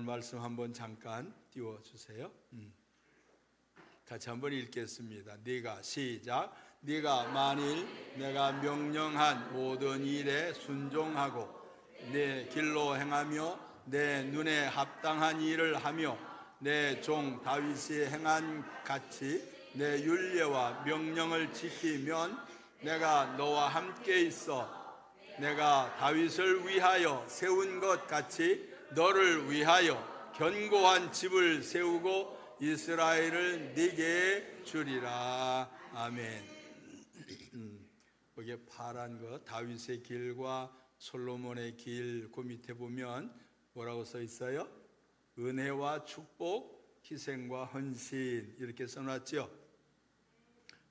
말씀 한번 잠깐 띄워주세요. 같이 한번 읽겠습니다. 네가 시작. 네가 만일 내가 명령한 모든 일에 순종하고 내 길로 행하며 내 눈에 합당한 일을 하며 내 종 다윗이 행한 같이 내 율례와 명령을 지키면 내가 너와 함께 있어 내가 다윗을 위하여 세운 것 같이 너를 위하여 견고한 집을 세우고 이스라엘을 네게 주리라. 아멘. 여기 파란 거 다윗의 길과 솔로몬의 길, 그 밑에 보면 뭐라고 써 있어요? 은혜와 축복, 희생과 헌신, 이렇게 써놨죠.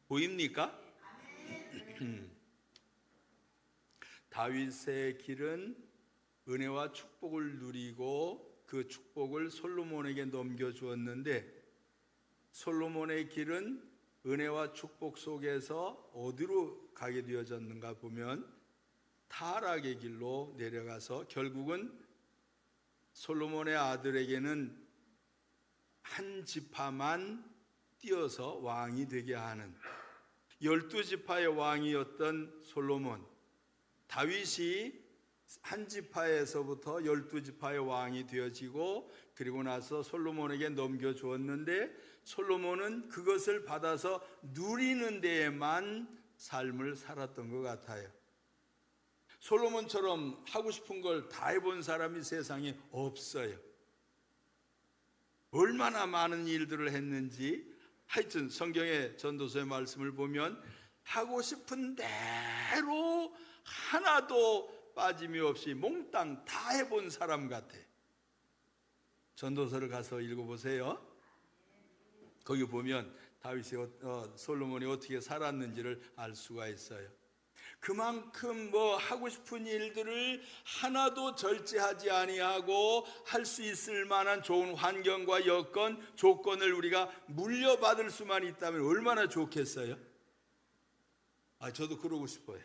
보입니까? 다윗의 길은 은혜와 축복을 누리고 그 축복을 솔로몬에게 넘겨주었는데, 솔로몬의 길은 은혜와 축복 속에서 어디로 가게 되어졌는가 보면 타락의 길로 내려가서 결국은 솔로몬의 아들에게는 한 지파만 띄어서 왕이 되게 하는 12지파의 왕이었던 솔로몬, 다윗이 한 지파에서부터 12지파의 왕이 되어지고 그리고 나서 솔로몬에게 넘겨주었는데, 솔로몬은 그것을 받아서 누리는 데에만 삶을 살았던 것 같아요. 솔로몬처럼 하고 싶은 걸 다 해본 사람이 세상에 없어요. 얼마나 많은 일들을 했는지, 하여튼 성경의 전도서의 말씀을 보면 하고 싶은 대로 하나도 빠짐이 없이 몽땅 다 해본 사람 같아. 전도서를 가서 읽어보세요. 거기 보면 다윗이 솔로몬이 어떻게 살았는지를 알 수가 있어요. 그만큼 하고 싶은 일들을 하나도 절제하지 아니하고 할 수 있을 만한 좋은 환경과 여건, 조건을 우리가 물려받을 수만 있다면 얼마나 좋겠어요? 저도 그러고 싶어요.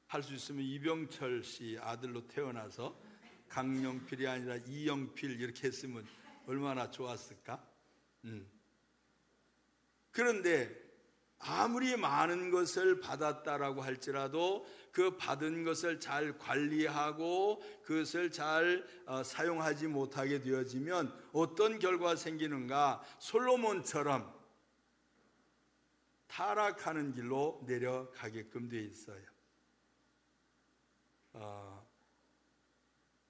할 수 있으면 이병철 씨 아들로 태어나서 강영필이 아니라 이영필 이렇게 했으면 얼마나 좋았을까? 그런데 아무리 많은 것을 받았다라고 할지라도 그 받은 것을 잘 관리하고 그것을 잘 사용하지 못하게 되어지면 어떤 결과가 생기는가? 솔로몬처럼 타락하는 길로 내려가게끔 되어 있어요.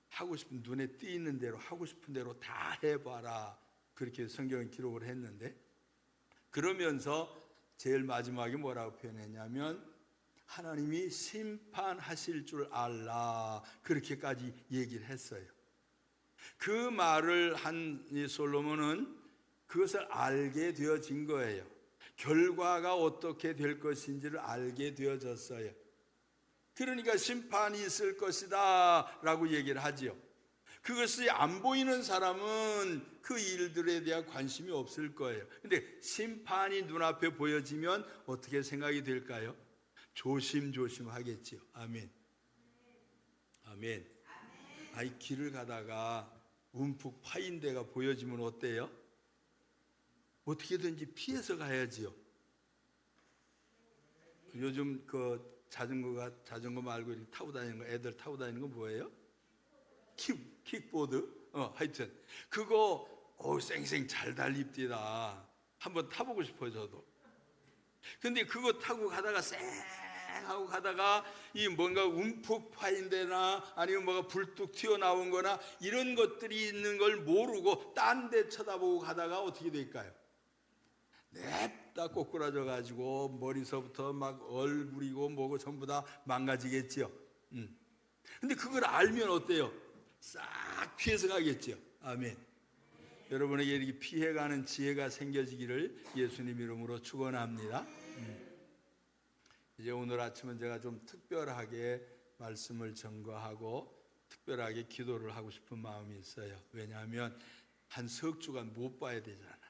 하고 싶은, 눈에 띄는 대로 하고 싶은 대로 다 해봐라, 그렇게 성경은 기록을 했는데, 그러면서 제일 마지막에 뭐라고 표현했냐면 하나님이 심판하실 줄 알라, 그렇게까지 얘기를 했어요. 그 말을 한 이 솔로몬은 그것을 알게 되어진 거예요. 결과가 어떻게 될 것인지를 알게 되어졌어요. 그러니까 심판이 있을 것이다 라고 얘기를 하지요. 그것이 안 보이는 사람은 그 일들에 대한 관심이 없을 거예요. 근데 심판이 눈앞에 보여지면 어떻게 생각이 될까요? 조심조심 하겠지요. 아멘. 아멘. 아이, 길을 가다가 움푹 파인 데가 보여지면 어때요? 어떻게든지 피해서 가야지요. 요즘 그 자전거 말고 이렇게 타고 다니는 거, 애들 타고 다니는 거 뭐예요? 킥보드? 하여튼 그거 쌩쌩 잘 달립디다. 한번 타보고 싶어요, 저도. 근데 그거 타고 가다가 쌩 하고 가다가 이 뭔가 움푹 파인 데나 아니면 뭐가 불뚝 튀어나온 거나 이런 것들이 있는 걸 모르고 딴 데 쳐다보고 가다가 어떻게 될까요? 냅다 꼬꾸라져 가지고 머리서부터 막 얼부리고 뭐고 전부 다 망가지겠죠. 근데 그걸 알면 어때요? 싹 피해서 가겠죠. 아멘. 여러분에게 이렇게 피해가는 지혜가 생겨지기를 예수님 이름으로 축원합니다. 이제 오늘 아침은 제가 좀 특별하게 말씀을 전거하고 특별하게 기도를 하고 싶은 마음이 있어요. 왜냐하면 한 석 주간 못 봐야 되잖아요.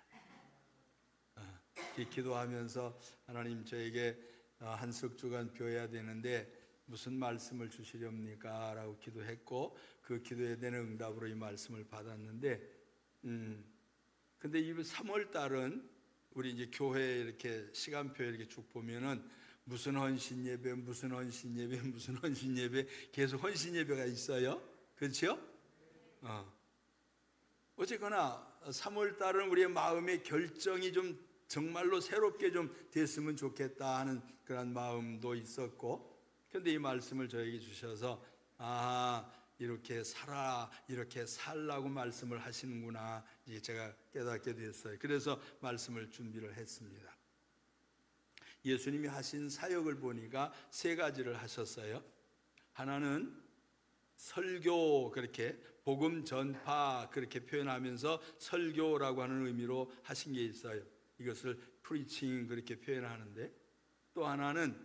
기도하면서 하나님, 저에게 한 석 주간 뵈야 되는데 무슨 말씀을 주시렵니까? 라고 기도했고, 그 그 기도에 대한 응답으로 이 말씀을 받았는데, 근데 이 3월 달은 우리 이제 교회 이렇게 시간표에 이렇게 쭉 보면은 무슨 헌신 예배, 무슨 헌신 예배, 무슨 헌신 예배, 계속 헌신 예배가 있어요. 그렇죠? 어쨌거나 3월 달은 우리의 마음의 결정이 좀 정말로 새롭게 좀 됐으면 좋겠다 하는 그런 마음도 있었고, 그런데 이 말씀을 저에게 주셔서 이렇게 살아, 이렇게 살라고 말씀을 하시는구나, 이제 제가 깨닫게 됐어요. 그래서 말씀을 준비를 했습니다. 예수님이 하신 사역을 보니까 3가지를 하셨어요. 하나는 설교, 그렇게 복음 전파 그렇게 표현하면서 설교라고 하는 의미로 하신 게 있어요. 이것을 프리칭 그렇게 표현하는데, 또 하나는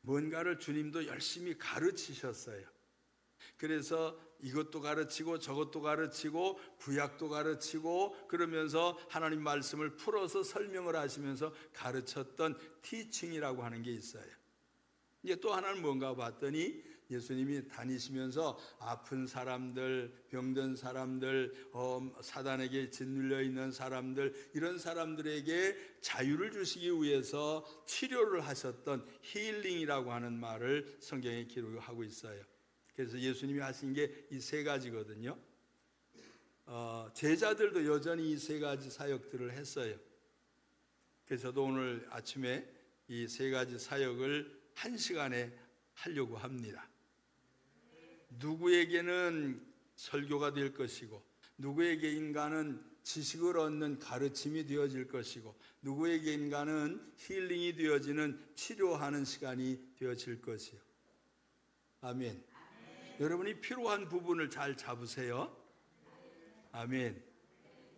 뭔가를 주님도 열심히 가르치셨어요. 그래서 이것도 가르치고 저것도 가르치고 구약도 가르치고 그러면서 하나님 말씀을 풀어서 설명을 하시면서 가르쳤던 티칭이라고 하는 게 있어요. 이제 또 하나는 뭔가 봤더니 예수님이 다니시면서 아픈 사람들, 병든 사람들, 사단에게 짓눌려 있는 사람들, 이런 사람들에게 자유를 주시기 위해서 치료를 하셨던 힐링이라고 하는 말을 성경에 기록하고 있어요. 그래서 예수님이 하신 게 이 3가지거든요. 제자들도 여전히 이 3가지 사역들을 했어요. 그래서 저도 오늘 아침에 이 3가지 사역을 1시간에 하려고 합니다. 누구에게는 설교가 될 것이고, 누구에게인가는 지식을 얻는 가르침이 되어질 것이고, 누구에게인가는 힐링이 되어지는 치료하는 시간이 되어질 것이요. 아멘. 여러분이 필요한 부분을 잘 잡으세요. 아멘.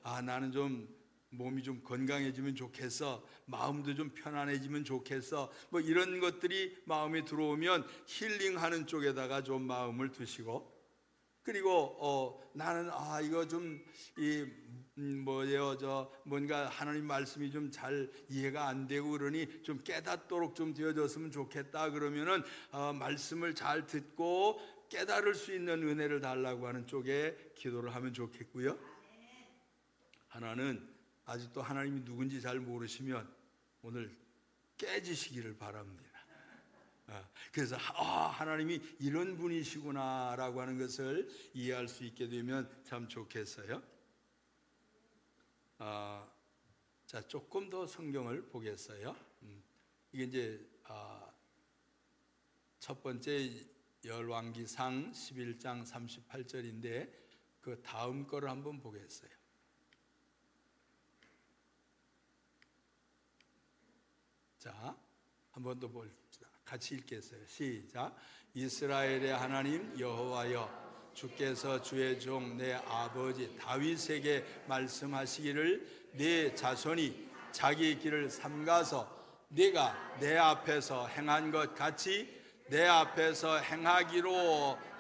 나는 좀 몸이 좀 건강해지면 좋겠어, 마음도 좀 편안해지면 좋겠어, 뭐 이런 것들이 마음에 들어오면 힐링하는 쪽에다가 좀 마음을 두시고, 그리고 나는 이거 좀 뭔가 하나님 말씀이 좀 잘 이해가 안 되고 그러니 좀 깨닫도록 좀 되어졌으면 좋겠다, 그러면은 말씀을 잘 듣고 깨달을 수 있는 은혜를 달라고 하는 쪽에 기도를 하면 좋겠고요. 하나는 아직도 하나님이 누군지 잘 모르시면 오늘 깨지시기를 바랍니다. 그래서 하나님이 이런 분이시구나 라고 하는 것을 이해할 수 있게 되면 참 좋겠어요. 자, 조금 더 성경을 보겠어요. 이게 이제 첫 번째 열왕기상 11장 38절인데 그 다음 거를 한번 보겠어요. 자, 한 번 더 봅시다. 같이 읽겠어요. 시작. 이스라엘의 하나님 여호와여, 주께서 주의 종 내 아버지 다윗에게 말씀하시기를 내 자손이 자기 길을 삼가서 네가 내 앞에서 행한 것 같이 내 앞에서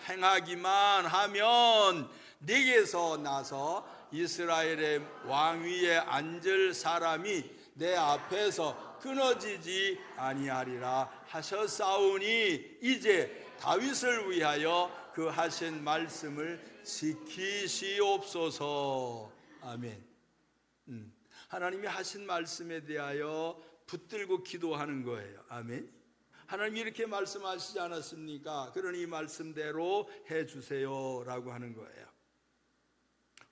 행하기만 하면 네게서 나서 이스라엘의 왕위에 앉을 사람이 내 앞에서 끊어지지 아니하리라 하셨사오니 이제 다윗을 위하여 그 하신 말씀을 지키시옵소서. 아멘. 하나님이 하신 말씀에 대하여 붙들고 기도하는 거예요. 아멘. 하나님이 이렇게 말씀하시지 않았습니까? 그러니 이 말씀대로 해주세요 라고 하는 거예요.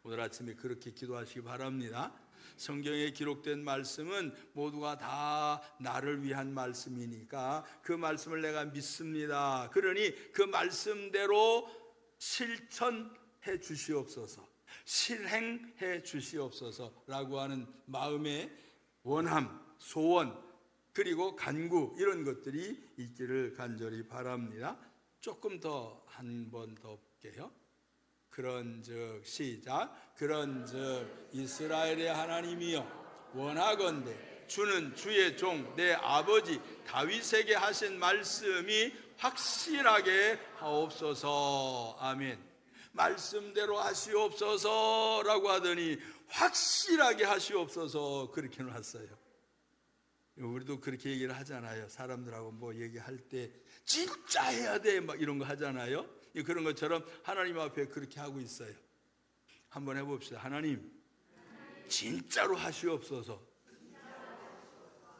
오늘 아침에 그렇게 기도하시기 바랍니다. 성경에 기록된 말씀은 모두가 다 나를 위한 말씀이니까 그 말씀을 내가 믿습니다. 그러니 그 말씀대로 실천해 주시옵소서, 실행해 주시옵소서라고 하는 마음의 원함, 소원, 그리고 간구, 이런 것들이 있기를 간절히 바랍니다. 조금 더 한 번 더 볼게요. 그런즉 시작. 그런즉 이스라엘의 하나님이여, 원하건대 주는 주의 종 내 아버지 다윗에게 하신 말씀이 확실하게 하옵소서. 아멘. 말씀대로 하시옵소서라고 하더니 확실하게 하시옵소서 그렇게 놨어요. 우리도 그렇게 얘기를 하잖아요. 사람들하고 뭐 얘기할 때 진짜 해야 돼 막 이런 거 하잖아요. 그런 것처럼 하나님 앞에 그렇게 하고 있어요. 한번 해봅시다. 하나님, 진짜로 하시옵소서.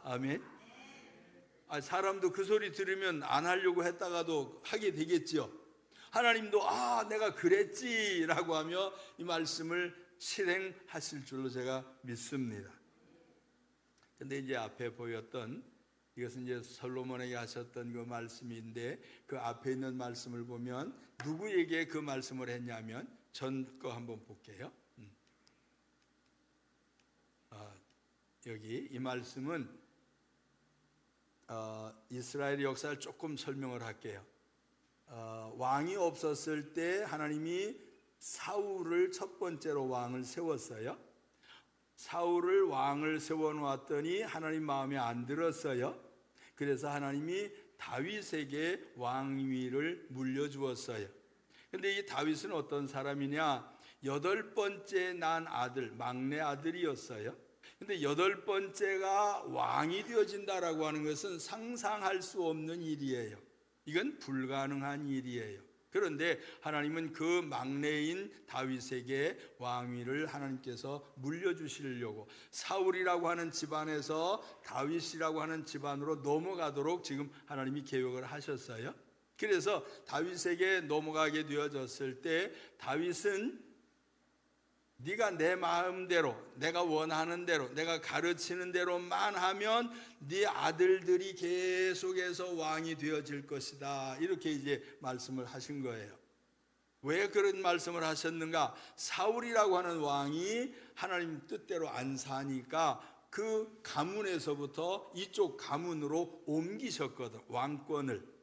아멘. 사람도 그 소리 들으면 안 하려고 했다가도 하게 되겠죠. 하나님도 내가 그랬지라고 하며 이 말씀을 실행하실 줄로 제가 믿습니다. 근데 이제 앞에 보였던 이것은 이제 솔로몬에게 하셨던 그 말씀인데, 그 앞에 있는 말씀을 보면 누구에게 그 말씀을 했냐면, 전 거 한번 볼게요. 여기 이 말씀은 이스라엘 역사를 조금 설명을 할게요. 왕이 없었을 때 하나님이 사울을 첫 번째로 왕을 세웠어요. 사울을 왕을 세워놓았더니 하나님 마음에 안 들었어요. 그래서 하나님이 다윗에게 왕위를 물려주었어요. 근데 이 다윗은 어떤 사람이냐? 8번째 난 아들, 막내 아들이었어요. 근데 8번째가 왕이 되어진다라고 하는 것은 상상할 수 없는 일이에요. 이건 불가능한 일이에요. 그런데 하나님은 그 막내인 다윗에게 왕위를 하나님께서 물려주시려고 사울이라고 하는 집안에서 다윗이라고 하는 집안으로 넘어가도록 지금 하나님이 계획을 하셨어요. 그래서 다윗에게 넘어가게 되어졌을 때 다윗은 네가 내 마음대로, 내가 원하는 대로, 내가 가르치는 대로만 하면 네 아들들이 계속해서 왕이 되어질 것이다, 이렇게 이제 말씀을 하신 거예요. 왜 그런 말씀을 하셨는가? 사울이라고 하는 왕이 하나님 뜻대로 안 사니까 그 가문에서부터 이쪽 가문으로 옮기셨거든, 왕권을.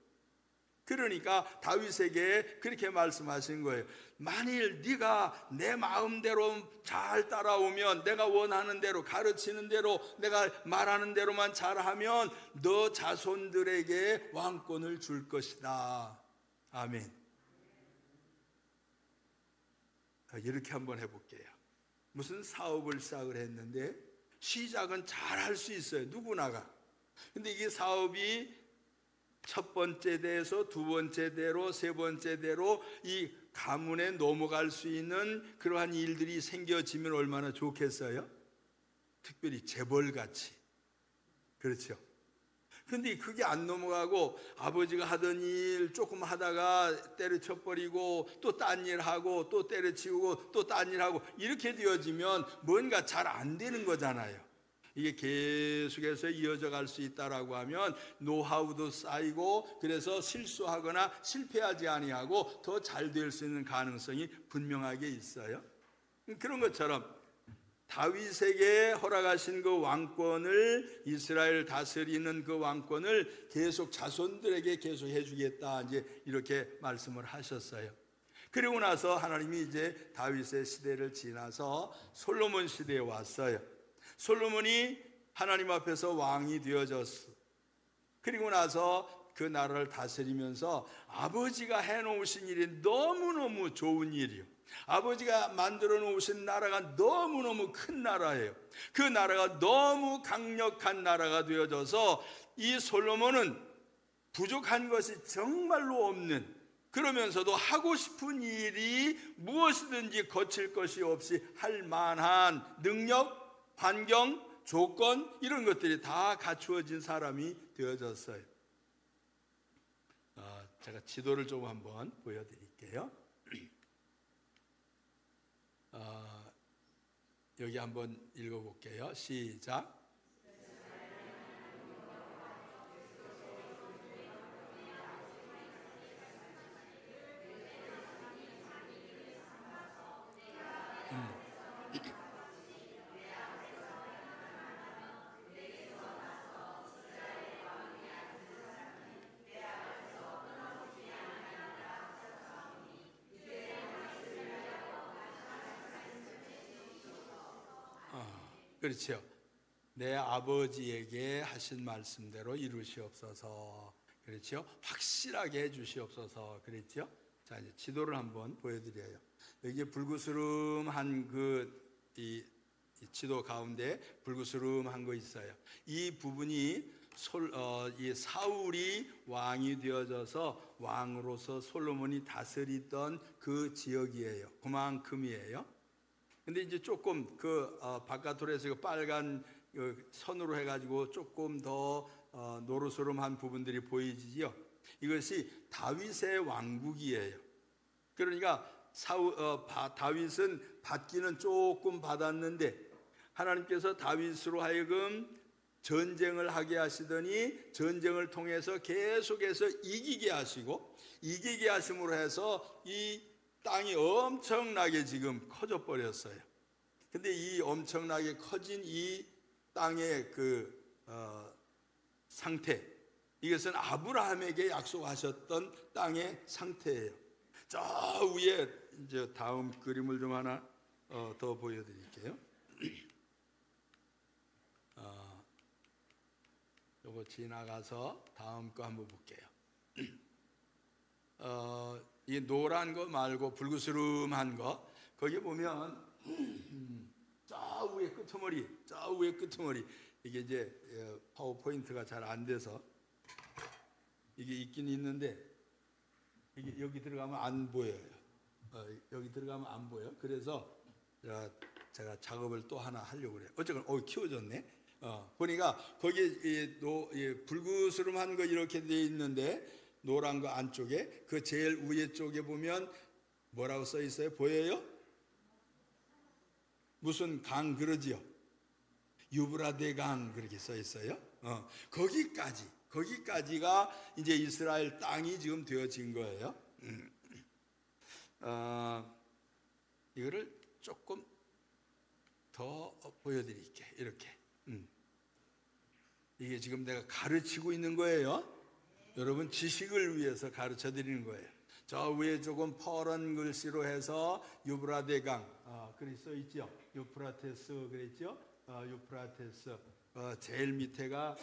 그러니까 다윗에게 그렇게 말씀하신 거예요. 만일 네가 내 마음대로 잘 따라오면, 내가 원하는 대로, 가르치는 대로, 내가 말하는 대로만 잘하면 너 자손들에게 왕권을 줄 것이다. 아멘. 이렇게 한번 해볼게요. 무슨 사업을 시작을 했는데 시작은 잘 할 수 있어요, 누구나가. 근데 이게 사업이 첫 번째 대에서 두 번째 대로, 세 번째 대로 이 가문에 넘어갈 수 있는 그러한 일들이 생겨지면 얼마나 좋겠어요? 특별히 재벌같이. 그렇죠. 근데 그게 안 넘어가고 아버지가 하던 일 조금 하다가 때려쳐버리고 또 딴 일하고 또 때려치우고 또 딴 일하고 이렇게 되어지면 뭔가 잘 안 되는 거잖아요. 이게 계속해서 이어져 갈 수 있다라고 하면 노하우도 쌓이고, 그래서 실수하거나 실패하지 아니하고 더 잘 될 수 있는 가능성이 분명하게 있어요. 그런 것처럼 다윗에게 허락하신 그 왕권을, 이스라엘 다스리는 그 왕권을 계속 자손들에게 계속 해주겠다, 이제 이렇게 말씀을 하셨어요. 그리고 나서 하나님이 이제 다윗의 시대를 지나서 솔로몬 시대에 왔어요. 솔로몬이 하나님 앞에서 왕이 되어졌어. 그리고 나서 그 나라를 다스리면서 아버지가 해놓으신 일이 너무너무 좋은 일이요, 아버지가 만들어 놓으신 나라가 너무너무 큰 나라예요. 그 나라가 너무 강력한 나라가 되어져서 이 솔로몬은 부족한 것이 정말로 없는, 그러면서도 하고 싶은 일이 무엇이든지 거칠 것이 없이 할 만한 능력, 환경, 조건, 이런 것들이 다 갖추어진 사람이 되어졌어요. 제가 지도를 좀 한번 보여드릴게요. 여기 한번 읽어볼게요. 시작. 그렇죠. 내 아버지에게 하신 말씀대로 이루시옵소서. 그렇죠. 확실하게 해주시옵소서. 그랬죠. 자, 이제 지도를 한번 보여드려요. 여기 불구스름한 이 지도 가운데 불구스름한 거 있어요. 이 부분이 이 사울이 왕이 되어져서 왕으로서 솔로몬이 다스리던 그 지역이에요. 그만큼이에요. 근데 이제 조금 바깥으로 해서 그 빨간 선으로 해가지고 조금 더 노르스름한 부분들이 보이지요. 이것이 다윗의 왕국이에요. 그러니까 다윗은 받기는 조금 받았는데 하나님께서 다윗으로 하여금 전쟁을 하게 하시더니 전쟁을 통해서 계속해서 이기게 하시고 이기게 하심으로 해서 이 땅이 엄청나게 지금 커져 버렸어요. 근데 이 엄청나게 커진 이 땅의 상태, 이것은 아브라함에게 약속하셨던 땅의 상태예요. 저 위에 이제 다음 그림을 좀 하나 더 보여드릴게요. 요거 지나가서 다음 거 한번 볼게요. 이 노란 거 말고 붉으스름한 거, 거기 보면 저 위에 끄트머리, 이게 이제 파워포인트가 잘 안 돼서 이게 있긴 있는데 이게 여기 들어가면 안 보여요. 여기 들어가면 안 보여. 그래서 제가 작업을 또 하나 하려고 그래요. 어쨌건 키워졌네. 보니까 거기 붉으스름한 거 이렇게 돼 있는데 노란 거 안쪽에 그 제일 위에 쪽에 보면 뭐라고 써 있어요? 보여요? 무슨 강 그러지요? 유브라데 강 그렇게 써 있어요. 거기까지가 이제 이스라엘 땅이 지금 되어진 거예요. 이거를 조금 더 보여드릴게. 이렇게. 이게 지금 내가 가르치고 있는 거예요. 여러분 지식을 위해서 가르쳐 드리는 거예요. 저 위에 조금 퍼런 글씨로 해서 유브라데 강, 그리 써 있죠. 유프라테스 그랬죠. 유프라테스. 제일 밑에가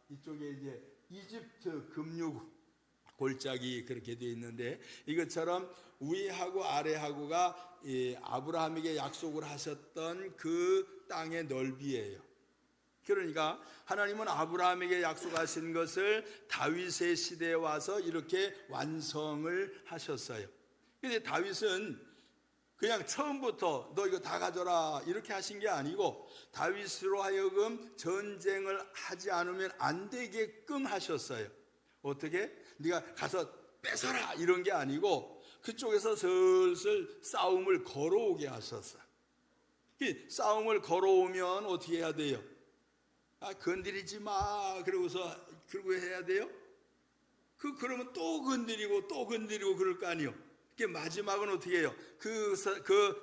이쪽에 이제 이집트 금류 골짜기 그렇게 되어 있는데 이것처럼 위하고 아래하고가 아브라함에게 약속을 하셨던 그 땅의 넓이에요. 그러니까 하나님은 아브라함에게 약속하신 것을 다윗의 시대에 와서 이렇게 완성을 하셨어요. 그런데 다윗은 그냥 처음부터 너 이거 다 가져라 이렇게 하신 게 아니고 다윗으로 하여금 전쟁을 하지 않으면 안 되게끔 하셨어요. 어떻게? 네가 가서 뺏어라 이런 게 아니고 그쪽에서 슬슬 싸움을 걸어오게 하셨어요. 싸움을 걸어오면 어떻게 해야 돼요? 건드리지 마. 그러고 해야 돼요? 그러면 또 건드리고 그럴 거 아니요. 마지막은 어떻게 해요? 그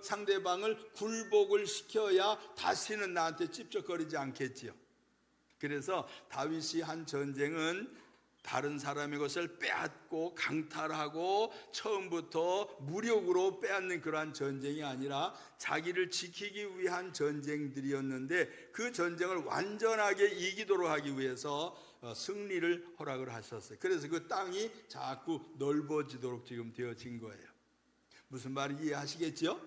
상대방을 굴복을 시켜야 다시는 나한테 찝쩍거리지 않겠지요. 그래서 다윗이 한 전쟁은 다른 사람의 것을 빼앗고 강탈하고 처음부터 무력으로 빼앗는 그러한 전쟁이 아니라 자기를 지키기 위한 전쟁들이었는데 그 전쟁을 완전하게 이기도록 하기 위해서 승리를 허락을 하셨어요. 그래서 그 땅이 자꾸 넓어지도록 지금 되어진 거예요. 무슨 말인지 이해하시겠죠?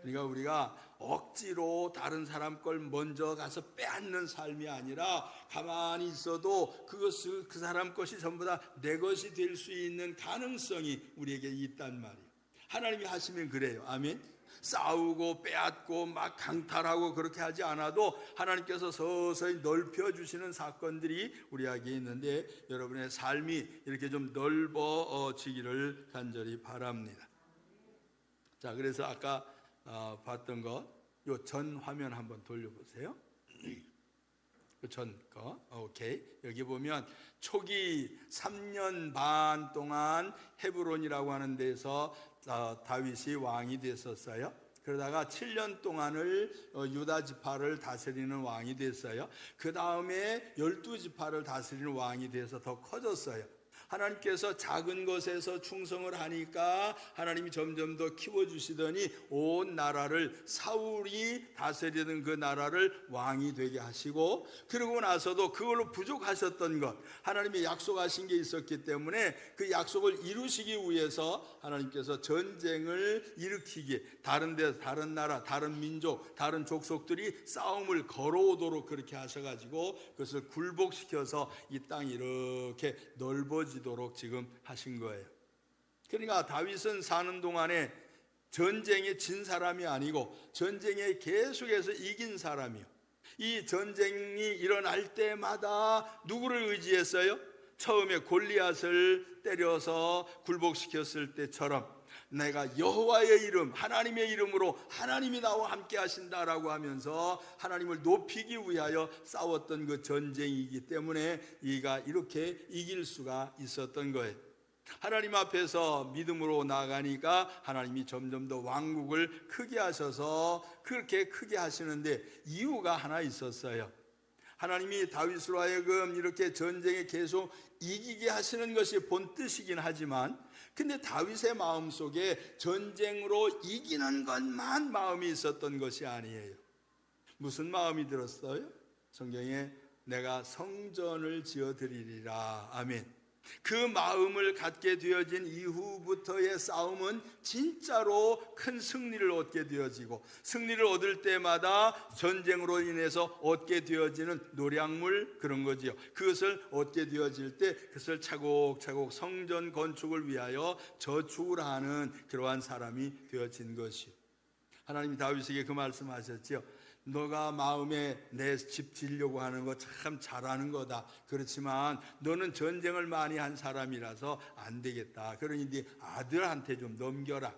그러니까 우리가 억지로 다른 사람 걸 먼저 가서 빼앗는 삶이 아니라 가만히 있어도 그 사람 것이 전부 다 내 것이 될 수 있는 가능성이 우리에게 있단 말이에요. 하나님이 하시면 그래요. 아멘. 싸우고 빼앗고 막 강탈하고 그렇게 하지 않아도 하나님께서 서서히 넓혀주시는 사건들이 우리에게 있는데 여러분의 삶이 이렇게 좀 넓어지기를 간절히 바랍니다. 자, 그래서 아까 봤던 것, 요 전 화면 한번 돌려보세요. 전 거, 오케이. 여기 보면 초기 3년 반 동안 헤브론이라고 하는 데서 다윗이 왕이 됐었어요. 그러다가 7년 동안을 유다 지파를 다스리는 왕이 됐어요. 그 다음에 12지파를 다스리는 왕이 돼서 더 커졌어요. 하나님께서 작은 것에서 충성을 하니까 하나님이 점점 더 키워주시더니 온 나라를, 사울이 다스리던 그 나라를 왕이 되게 하시고, 그러고 나서도 그걸로 부족하셨던 것, 하나님이 약속하신 게 있었기 때문에 그 약속을 이루시기 위해서 하나님께서 전쟁을 일으키기에 다른 데, 다른 나라, 다른 민족, 다른 족속들이 싸움을 걸어오도록 그렇게 하셔가지고 그것을 굴복시켜서 이 땅이 이렇게 넓어지도록 지금 하신 거예요. 그러니까 다윗은 사는 동안에 전쟁에 진 사람이 아니고 전쟁에 계속해서 이긴 사람이요. 이 전쟁이 일어날 때마다 누구를 의지했어요? 처음에 골리앗을 때려서 굴복시켰을 때처럼 내가 여호와의 이름, 하나님의 이름으로 하나님이 나와 함께 하신다라고 하면서 하나님을 높이기 위하여 싸웠던 그 전쟁이기 때문에 이가 이렇게 이길 수가 있었던 거예요. 하나님 앞에서 믿음으로 나아가니까 하나님이 점점 더 왕국을 크게 하셔서 그렇게 크게 하시는데 이유가 하나 있었어요. 하나님이 다윗으로 하여금 이렇게 전쟁에 계속 이기게 하시는 것이 본 뜻이긴 하지만, 근데 다윗의 마음속에 전쟁으로 이기는 것만 마음이 있었던 것이 아니에요. 무슨 마음이 들었어요? 성경에 내가 성전을 지어드리리라. 아멘. 그 마음을 갖게 되어진 이후부터의 싸움은 진짜로 큰 승리를 얻게 되어지고, 승리를 얻을 때마다 전쟁으로 인해서 얻게 되어지는 노량물, 그런 거지요. 그것을 얻게 되어질 때 그것을 차곡차곡 성전 건축을 위하여 저축을 하는 그러한 사람이 되어진 것이요. 하나님이 다윗에게 그 말씀하셨지요. 너가 마음에 내 집 지으려고 하는 거 참 잘하는 거다. 그렇지만 너는 전쟁을 많이 한 사람이라서 안 되겠다. 그러니 네 아들한테 좀 넘겨라.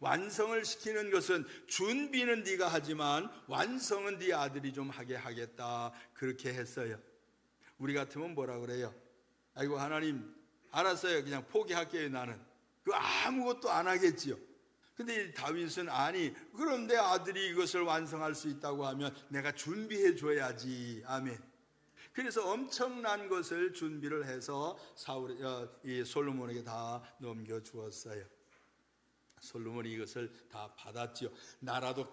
완성을 시키는 것은 준비는 네가 하지만 완성은 네 아들이 좀 하게 하겠다. 그렇게 했어요. 우리 같으면 뭐라 그래요? 아이고 하나님 알았어요. 그냥 포기할게요. 나는 그 아무것도 안 하겠지요. 근데 다윗은 아니, 그럼 내 아들이 이것을 완성할 수 있다고 하면 내가 준비해 줘야지. 아멘. 그래서 엄청난 것을 준비를 해서 이 솔로몬에게 다 넘겨 주었어요. 솔로몬이 이것을 다 받았지요. 나라도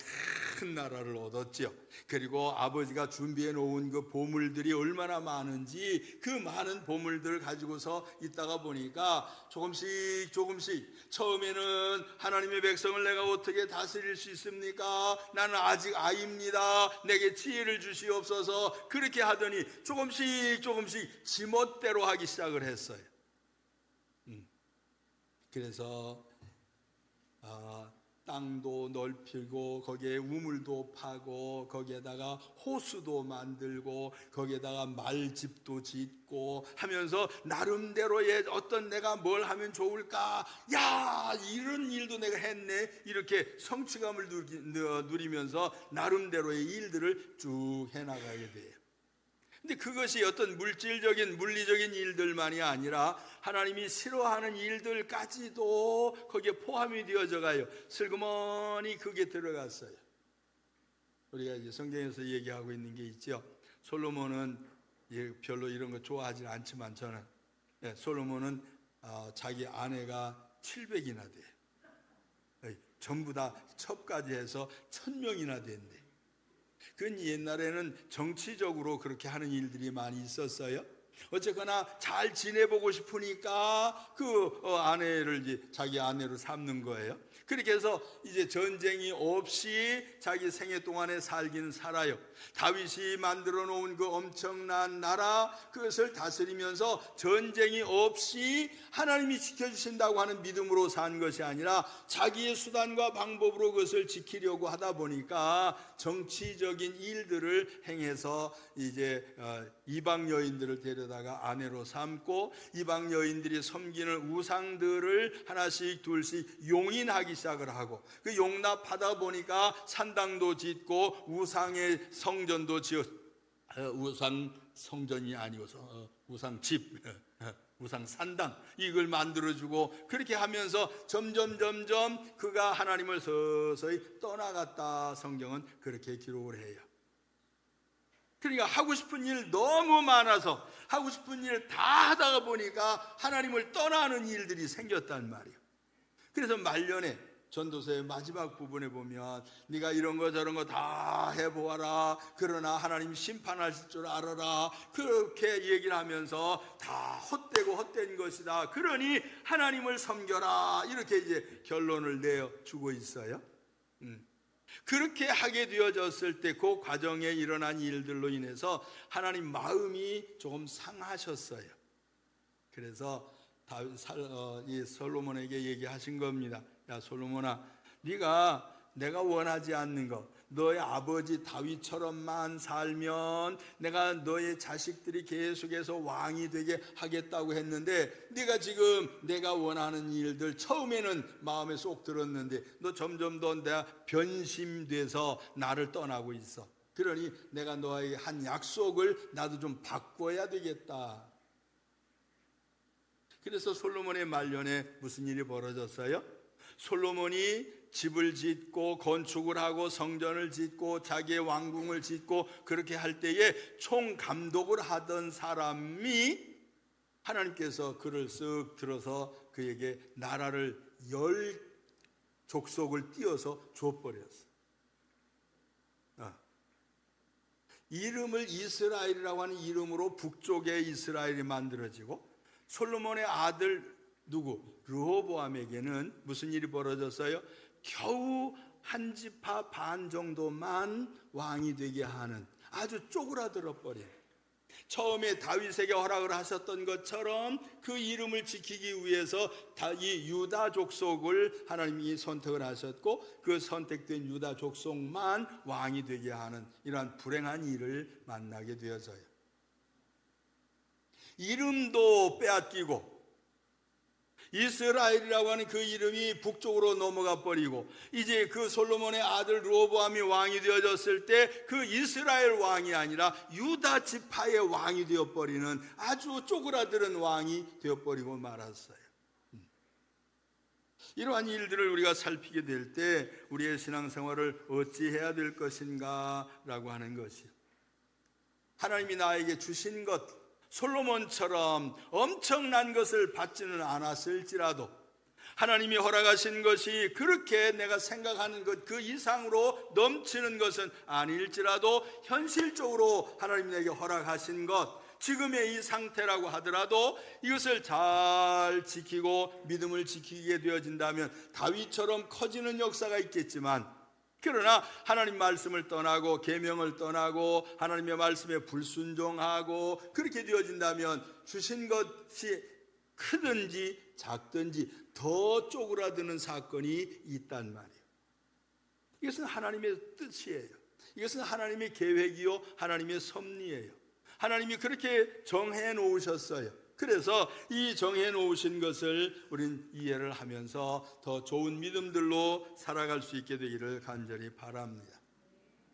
큰 나라를 얻었지요. 그리고 아버지가 준비해 놓은 그 보물들이 얼마나 많은지 그 많은 보물들을 가지고서 있다가 보니까 조금씩 처음에는 하나님의 백성을 내가 어떻게 다스릴 수 있습니까? 나는 아직 아이입니다. 내게 지혜를 주시옵소서. 그렇게 하더니 조금씩 지멋대로 하기 시작을 했어요. 그래서 땅도 넓히고 거기에 우물도 파고 거기에다가 호수도 만들고 거기에다가 말집도 짓고 하면서 나름대로의 어떤 내가 뭘 하면 좋을까, 야 이런 일도 내가 했네, 이렇게 성취감을 누리면서 나름대로의 일들을 쭉 해나가게 돼요. 근데 그것이 어떤 물질적인 물리적인 일들만이 아니라 하나님이 싫어하는 일들까지도 거기에 포함이 되어져 가요. 슬그머니 그게 들어갔어요. 우리가 이제 성경에서 얘기하고 있는 게 있죠. 솔로몬은 별로 이런 거 좋아하지 않지만 저는 솔로몬은 자기 아내가 700이나 돼요. 전부 다 첩까지 해서 1000명이나 된대. 그건 옛날에는 정치적으로 그렇게 하는 일들이 많이 있었어요. 어쨌거나 잘 지내보고 싶으니까 그 아내를 자기 아내로 삼는 거예요. 그렇게 해서 이제 전쟁이 없이 자기 생애 동안에 살긴 살아요. 다윗이 만들어 놓은 그 엄청난 나라, 그것을 다스리면서 전쟁이 없이 하나님이 지켜주신다고 하는 믿음으로 산 것이 아니라 자기의 수단과 방법으로 그것을 지키려고 하다 보니까 정치적인 일들을 행해서 이제 이방 여인들을 데려다가 아내로 삼고 이방 여인들이 섬기는 우상들을 하나씩 둘씩 용인하기 시작을 하고, 그 용납하다 보니까 산당도 짓고 우상의 성전도 지어, 우상 성전이 아니고서 우상집, 우상 산당 이걸 만들어주고, 그렇게 하면서 점점 그가 하나님을 서서히 떠나갔다. 성경은 그렇게 기록을 해요. 그러니까 하고 싶은 일 너무 많아서 하고 싶은 일 다 하다가 보니까 하나님을 떠나는 일들이 생겼단 말이에요. 그래서 말년에 전도서의 마지막 부분에 보면 네가 이런 거 저런 거 다 해보아라, 그러나 하나님 심판하실 줄 알아라, 그렇게 얘기를 하면서 다 헛되고 헛된 것이다, 그러니 하나님을 섬겨라, 이렇게 이제 결론을 내어주고 있어요. 그렇게 하게 되어졌을 때 그 과정에 일어난 일들로 인해서 하나님 마음이 조금 상하셨어요. 그래서 이 솔로몬에게 얘기하신 겁니다. 야 솔로몬아, 네가 내가 원하지 않는 것, 너의 아버지 다윗처럼만 살면 내가 너의 자식들이 계속해서 왕이 되게 하겠다고 했는데, 네가 지금 내가 원하는 일들 처음에는 마음에 쏙 들었는데 너 점점 더 내가 변심돼서 나를 떠나고 있어. 그러니 내가 너에게 한 약속을 나도 좀 바꿔야 되겠다. 그래서 솔로몬의 말년에 무슨 일이 벌어졌어요? 솔로몬이 집을 짓고 건축을 하고 성전을 짓고 자기의 왕궁을 짓고 그렇게 할 때에 총감독을 하던 사람이 하나님께서 그를 쓱 들어서 그에게 나라를 10족속을 띄어서 줘버렸어요. 이름을 이스라엘이라고 하는 이름으로 북쪽의 이스라엘이 만들어지고, 솔로몬의 아들 누구? 르호보암에게는 무슨 일이 벌어졌어요? 겨우 한 지파 반 정도만 왕이 되게 하는 아주 쪼그라들어 버린, 처음에 다윗에게 허락을 하셨던 것처럼 그 이름을 지키기 위해서 이 유다 족속을 하나님이 선택을 하셨고, 그 선택된 유다 족속만 왕이 되게 하는 이러한 불행한 일을 만나게 되어져요. 이름도 빼앗기고 이스라엘이라고 하는 그 이름이 북쪽으로 넘어가 버리고, 이제 그 솔로몬의 아들 르호보암이 왕이 되어졌을 때 그 이스라엘 왕이 아니라 유다 지파의 왕이 되어버리는 아주 쪼그라드는 왕이 되어버리고 말았어요. 이러한 일들을 우리가 살피게 될 때 우리의 신앙생활을 어찌해야 될 것인가 라고 하는 것이요, 하나님이 나에게 주신 것, 솔로몬처럼 엄청난 것을 받지는 않았을지라도 하나님이 허락하신 것이 그렇게 내가 생각하는 것 그 이상으로 넘치는 것은 아닐지라도 현실적으로 하나님이 내게 허락하신 것, 지금의 이 상태라고 하더라도 이것을 잘 지키고 믿음을 지키게 되어진다면 다윗처럼 커지는 역사가 있겠지만, 그러나 하나님 말씀을 떠나고 계명을 떠나고 하나님의 말씀에 불순종하고 그렇게 되어진다면 주신 것이 크든지 작든지 더 쪼그라드는 사건이 있단 말이에요. 이것은 하나님의 뜻이에요. 이것은 하나님의 계획이요 하나님의 섭리예요. 하나님이 그렇게 정해 놓으셨어요. 그래서 이 정해 놓으신 것을 우린 이해를 하면서 더 좋은 믿음들로 살아갈 수 있게 되기를 간절히 바랍니다.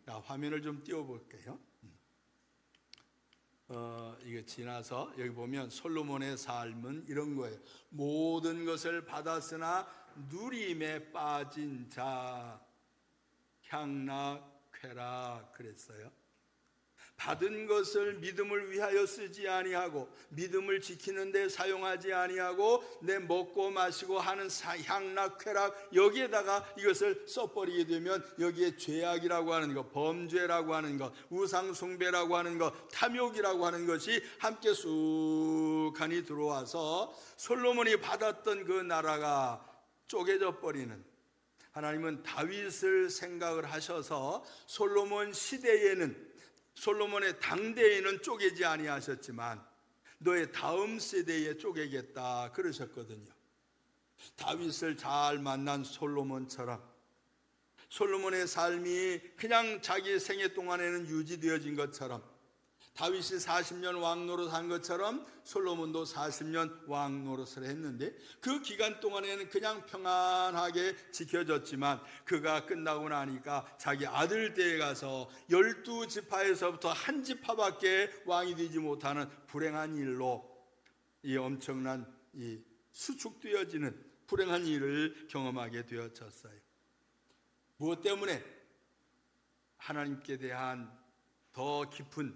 자, 화면을 좀 띄워볼게요. 이게 지나서 여기 보면 솔로몬의 삶은 이런 거예요. 모든 것을 받았으나 누림에 빠진 자, 향락 쾌락 그랬어요. 받은 것을 믿음을 위하여 쓰지 아니하고 믿음을 지키는 데 사용하지 아니하고 내 먹고 마시고 하는 향락 쾌락, 여기에다가 이것을 써버리게 되면 여기에 죄악이라고 하는 것, 범죄라고 하는 것, 우상숭배라고 하는 것, 탐욕이라고 하는 것이 함께 쑥하니 들어와서 솔로몬이 받았던 그 나라가 쪼개져 버리는, 하나님은 다윗을 생각을 하셔서 솔로몬 시대에는, 솔로몬의 당대에는 쪼개지 아니하셨지만 너의 다음 세대에 쪼개겠다 그러셨거든요. 다윗을 잘 만난 솔로몬처럼 솔로몬의 삶이 그냥 자기 생애 동안에는 유지되어진 것처럼, 다윗이 40년 왕노릇 한 것처럼 솔로몬도 40년 왕노릇을 했는데 그 기간 동안에는 그냥 평안하게 지켜졌지만 그가 끝나고 나니까 자기 아들 때에 가서 12지파에서부터 한 지파밖에 왕이 되지 못하는 불행한 일로 이 엄청난 이 수축되어지는 불행한 일을 경험하게 되어졌어요. 무엇 때문에? 하나님께 대한 더 깊은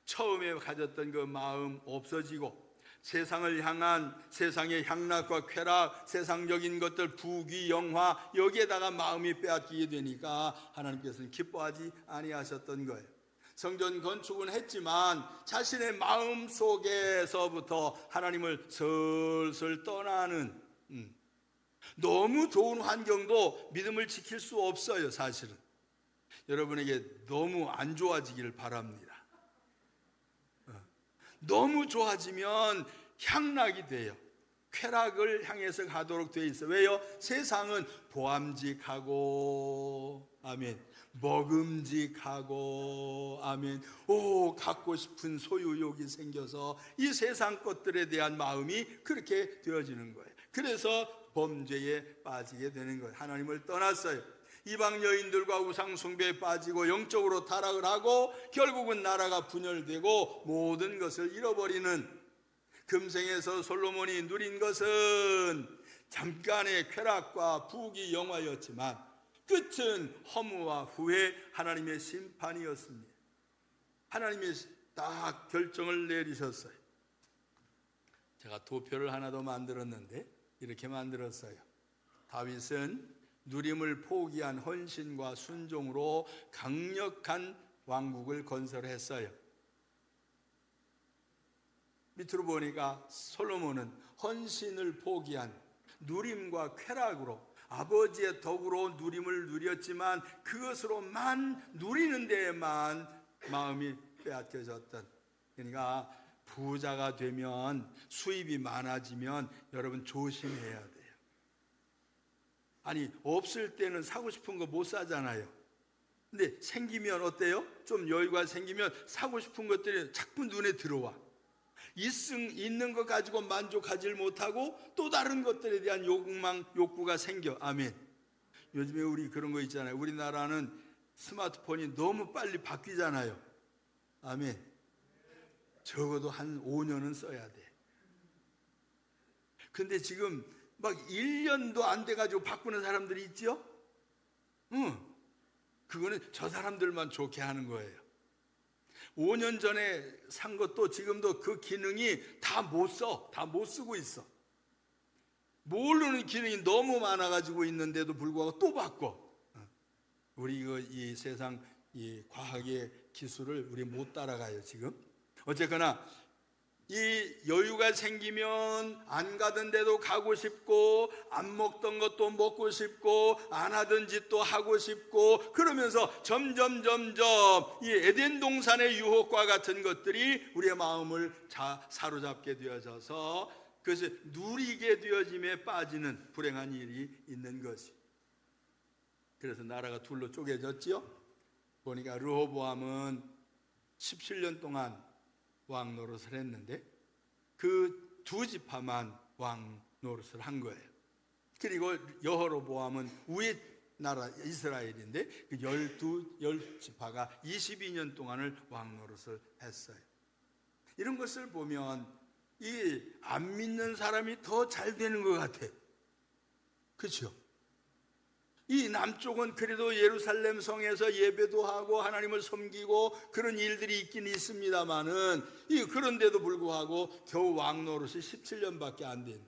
처음에 가졌던 그 마음 없어지고 세상을 향한 세상의 향락과 쾌락, 세상적인 것들, 부귀, 영화 여기에다가 마음이 빼앗기게 되니까 하나님께서는 기뻐하지 아니하셨던 거예요. 성전 건축은 했지만 자신의 마음 속에서부터 하나님을 슬슬 떠나는 너무 좋은 환경도 믿음을 지킬 수 없어요. 사실은 여러분에게 너무 안 좋아지기를 바랍니다. 너무 좋아지면 향락이 돼요. 쾌락을 향해서 가도록 되어 있어요. 왜요? 세상은 보암직하고 아멘, 먹음직하고 아멘, 갖고 싶은 소유욕이 생겨서 이 세상 것들에 대한 마음이 그렇게 되어지는 거예요. 그래서 범죄에 빠지게 되는 거예요. 하나님을 떠났어요. 이방 여인들과 우상 숭배에 빠지고 영적으로 타락을 하고 결국은 나라가 분열되고 모든 것을 잃어버리는, 금생에서 솔로몬이 누린 것은 잠깐의 쾌락과 부귀 영화였지만 끝은 허무와 후회, 하나님의 심판이었습니다. 하나님이 딱 결정을 내리셨어요. 제가 도표를 하나 더 만들었는데 이렇게 만들었어요. 다윗은 누림을 포기한 헌신과 순종으로 강력한 왕국을 건설했어요. 밑으로 보니까 솔로몬은 헌신을 포기한 누림과 쾌락으로 아버지의 덕으로 누림을 누렸지만 그것으로만 누리는 데에만 마음이 빼앗겨졌던, 그러니까 부자가 되면, 수입이 많아지면 여러분 조심해야 돼요. 아니 없을 때는 사고 싶은 거 못 사잖아요. 근데 생기면 어때요? 좀 여유가 생기면 사고 싶은 것들이 자꾸 눈에 들어와. 있는 것 가지고 만족하지 못하고 또 다른 것들에 대한 욕구가 생겨. 아멘. 요즘에 우리 그런 거 있잖아요. 우리나라는 스마트폰이 너무 빨리 바뀌잖아요. 아멘. 적어도 한 5년은 써야 돼. 근데 지금 막 1년도 안 돼가지고 바꾸는 사람들이 있죠? 그거는 저 사람들만 좋게 하는 거예요. 5년 전에 산 것도 지금도 그 기능이 다 못 쓰고 있어. 모르는 기능이 너무 많아가지고 있는데도 불구하고 또 바꿔. 우리 이 세상 이 과학의 기술을 우리 못 따라가요 지금. 어쨌거나 이 여유가 생기면 안 가던 데도 가고 싶고, 안 먹던 것도 먹고 싶고, 안 하던 짓도 하고 싶고, 그러면서 점점 이 에덴 동산의 유혹과 같은 것들이 우리의 마음을 사로잡게 되어져서 그것을 누리게 되어짐에 빠지는 불행한 일이 있는 것이. 그래서 나라가 둘로 쪼개졌지요. 보니까 르호보암은 17년 동안 왕 노릇을 했는데 그 두 지파만 왕 노릇을 한 거예요. 그리고 여호로보암은 위에 나라 이스라엘인데 그 10지파가 22년 동안을 왕 노릇을 했어요. 이런 것을 보면 이 안 믿는 사람이 더 잘 되는 것 같아. 그렇죠? 이 남쪽은 그래도 예루살렘 성에서 예배도 하고 하나님을 섬기고 그런 일들이 있긴 있습니다만은 그런데도 불구하고 겨우 왕 노릇이 17년밖에 안 된.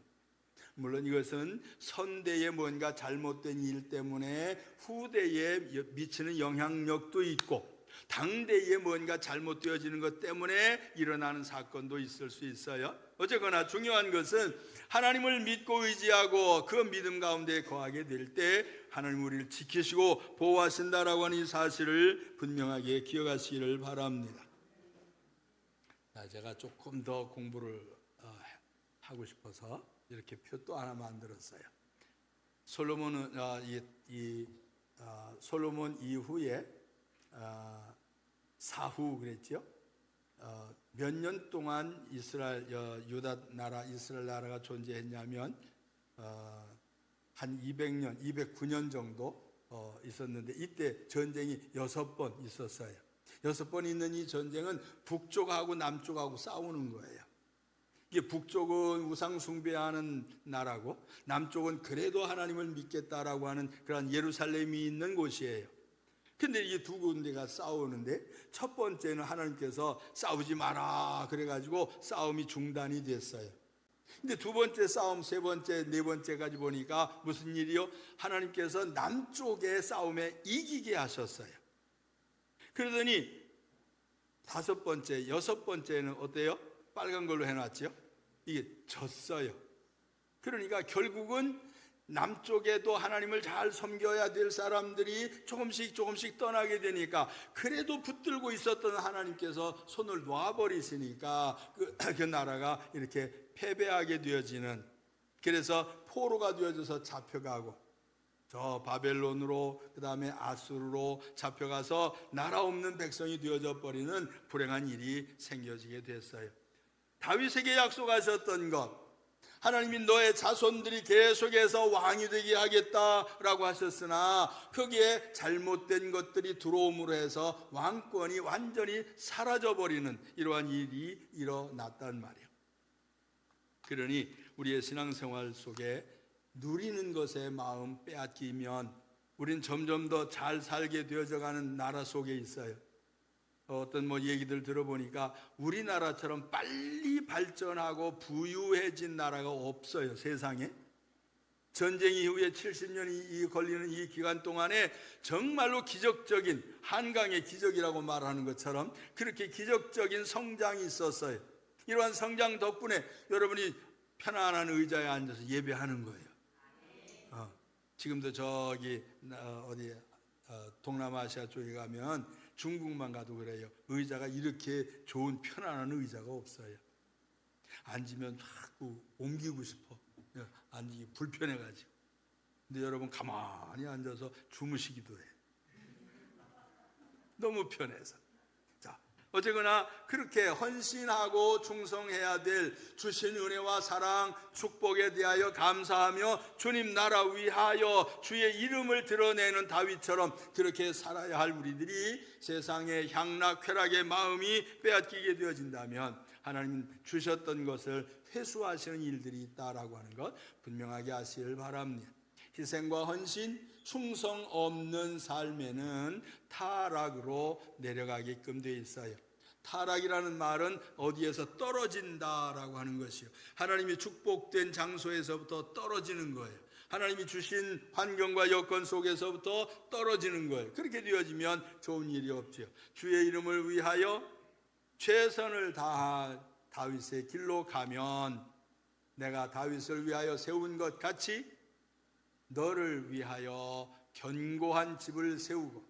물론 이것은 선대에 뭔가 잘못된 일 때문에 후대에 미치는 영향력도 있고 당대에 뭔가 잘못되어지는 것 때문에 일어나는 사건도 있을 수 있어요. 어쨌거나 중요한 것은 하나님을 믿고 의지하고 그 믿음 가운데 거하게 될 때 하나님 우리를 지키시고 보호하신다라고 하는 이 사실을 분명하게 기억하시기를 바랍니다. 제가 조금 더 공부를 하고 싶어서 이렇게 표 또 하나 만들었어요. 솔로몬은 솔로몬 이후에 사후 그랬죠. 몇 년 동안 유다 나라 이스라엘 나라가 존재했냐면 한 200년, 209년 정도 있었는데 이때 전쟁이 6번 있었어요. 6번 있는 이 전쟁은 북쪽하고 남쪽하고 싸우는 거예요. 이게 북쪽은 우상 숭배하는 나라고 남쪽은 그래도 하나님을 믿겠다라고 하는 그런 예루살렘이 있는 곳이에요. 근데 이게 두 군데가 싸우는데 첫 번째는 하나님께서 싸우지 마라 그래가지고 싸움이 중단이 됐어요. 근데 두 번째 싸움, 세 번째, 네 번째까지 보니까 무슨 일이요? 하나님께서 남쪽의 싸움에 이기게 하셨어요. 그러더니 다섯 번째, 여섯 번째는 어때요? 빨간 걸로 해놨죠? 이게 졌어요. 그러니까 결국은 남쪽에도 하나님을 잘 섬겨야 될 사람들이 조금씩 떠나게 되니까 그래도 붙들고 있었던 하나님께서 손을 놔버리시니까 그 나라가 이렇게 패배하게 되어지는, 그래서 포로가 되어져서 잡혀가고 저 바벨론으로 그 다음에 아수르로 잡혀가서 나라 없는 백성이 되어져 버리는 불행한 일이 생겨지게 됐어요. 다윗에게 약속하셨던 것, 하나님이 너의 자손들이 계속해서 왕이 되게 하겠다라고 하셨으나 거기에 잘못된 것들이 들어옴으로 해서 왕권이 완전히 사라져버리는 이러한 일이 일어났단 말이에요. 그러니 우리의 신앙생활 속에 누리는 것에 마음 빼앗기면 우린 점점 더 잘 살게 되어져가는 나라 속에 있어요. 어떤 얘기들 들어보니까 우리나라처럼 빨리 발전하고 부유해진 나라가 없어요, 세상에. 전쟁 이후에 70년이 걸리는 이 기간 동안에 정말로 기적적인, 한강의 기적이라고 말하는 것처럼 그렇게 기적적인 성장이 있었어요. 이러한 성장 덕분에 여러분이 편안한 의자에 앉아서 예배하는 거예요. 지금도 저기 어디 동남아시아 쪽에 가면 중국만 가도 그래요. 의자가 이렇게 좋은 편안한 의자가 없어요. 앉으면 자꾸 옮기고 싶어. 앉기 불편해가지고. 근데 여러분 가만히 앉아서 주무시기도 해. 너무 편해서. 자, 어쨌거나 그렇게 헌신하고 충성해야 될 주신 은혜와 사랑, 축복에 대하여 감사하며 주님 나라 위하여 주의 이름을 드러내는 다윗처럼 그렇게 살아야 할 우리들이 세상의 향락 쾌락의 마음이 빼앗기게 되어진다면 하나님 주셨던 것을 회수하시는 일들이 있다라고 하는 것 분명하게 아시길 바랍니다. 희생과 헌신, 충성 없는 삶에는 타락으로 내려가게끔 되어 있어요. 타락이라는 말은 어디에서 떨어진다라고 하는 것이요, 하나님이 축복된 장소에서부터 떨어지는 거예요. 하나님이 주신 환경과 여건 속에서부터 떨어지는 거예요. 그렇게 되어지면 좋은 일이 없죠. 주의 이름을 위하여 최선을 다한 다윗의 길로 가면 내가 다윗을 위하여 세운 것 같이 너를 위하여 견고한 집을 세우고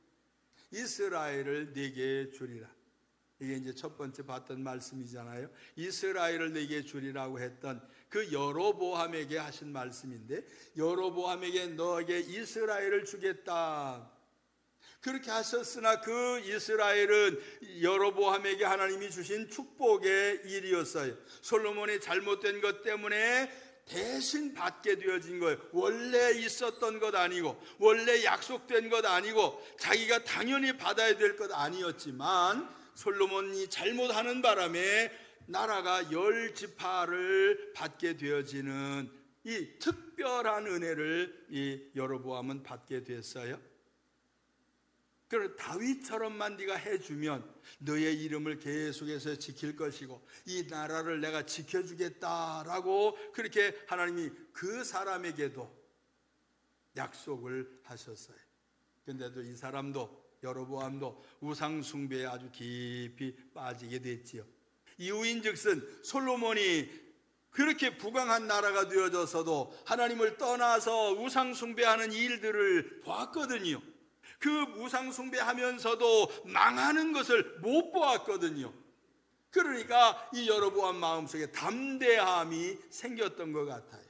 이스라엘을 네게 주리라. 이게 이제 첫 번째 봤던 말씀이잖아요. 이스라엘을 네게 주리라고 했던 그 여로보암에게 하신 말씀인데, 여로보암에게 너에게 이스라엘을 주겠다 그렇게 하셨으나 그 이스라엘은 여로보암에게 하나님이 주신 축복의 일이었어요. 솔로몬이 잘못된 것 때문에 대신 받게 되어진 거예요. 원래 있었던 것 아니고 원래 약속된 것 아니고 자기가 당연히 받아야 될 것 아니었지만 솔로몬이 잘못하는 바람에 나라가 10지파를 받게 되어지는 이 특별한 은혜를 이 여로보암은 받게 됐어요. 그래서 다윗처럼만 네가 해주면 너의 이름을 계속해서 지킬 것이고 이 나라를 내가 지켜주겠다라고 그렇게 하나님이 그 사람에게도 약속을 하셨어요. 그런데도 이 사람도 여로보암도 우상 숭배에 아주 깊이 빠지게 됐지요. 이유인즉슨 솔로몬이 그렇게 부강한 나라가 되어져서도 하나님을 떠나서 우상 숭배하는 일들을 봤거든요. 그 우상 숭배하면서도 망하는 것을 못 보았거든요. 그러니까 이 여로보암 마음속에 담대함이 생겼던 것 같아요.